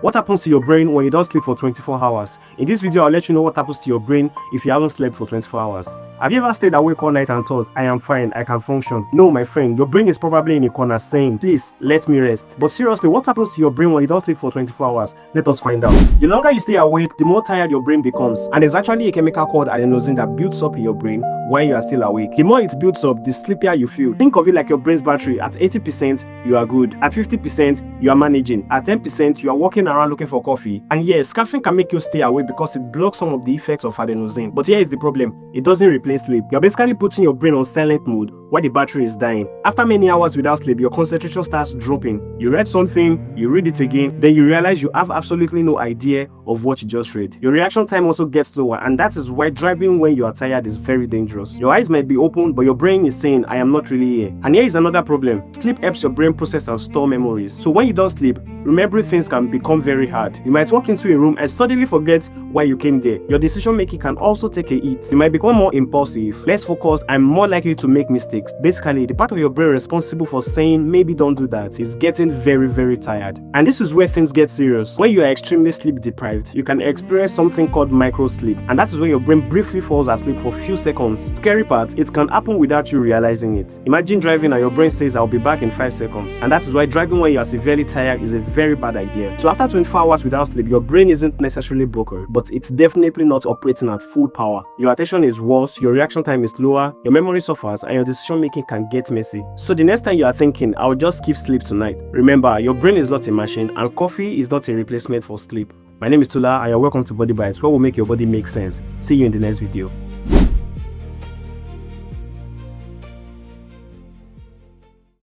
What happens to your brain when you don't sleep for 24 hours? In this video, I'll let you know what happens to your brain if you haven't slept for 24 hours. Have you ever stayed awake all night and thought, I am fine, I can function? No, my friend, your brain is probably in a corner saying, please, let me rest. But seriously, what happens to your brain when you don't sleep for 24 hours? Let us find out. The longer you stay awake, the more tired your brain becomes. And there's actually a chemical called adenosine that builds up in your brain when you are still awake. The more it builds up, the sleepier you feel. Think of it like your brain's battery. At 80%, you are good. At 50%, you are managing. At 10%, you are walking around looking for coffee. And yes, caffeine can make you stay awake because it blocks some of the effects of adenosine. But here is the problem. It doesn't replace sleep. You're basically putting your brain on silent mode while the battery is dying. After many hours without sleep, your concentration starts dropping. You read something, you read it again, then you realize you have absolutely no idea of what you just read. Your reaction time also gets slower, and that is why driving when you are tired is very dangerous. Your eyes might be open, but your brain is saying, I am not really here. And here is another problem. Sleep helps your brain process and store memories. So when you don't sleep, remembering things can become very hard. You might walk into a room and suddenly forget why you came there. Your decision making can also take a hit. You might become more impulsive, less focused, and more likely to make mistakes. Basically, the part of your brain responsible for saying maybe don't do that is getting very tired. And this is where things get serious. When you are extremely sleep deprived, you can experience something called micro sleep, and that is when your brain briefly falls asleep for a few seconds. Scary part, it can happen without you realizing it. Imagine driving and your brain says I'll be back in 5 seconds, and that is why driving when you are severely tired is a very bad idea. So after 24 hours without sleep, your brain isn't necessarily broken, but it's definitely not operating at full power. Your attention is worse, your reaction time is lower, your memory suffers, and your decision making can get messy. So the next time you are thinking, I'll just skip sleep tonight, remember, your brain is not a machine and coffee is not a replacement for sleep. My name is Tula and you're welcome to Body Bites, where we'll make your body make sense. See you in the next video.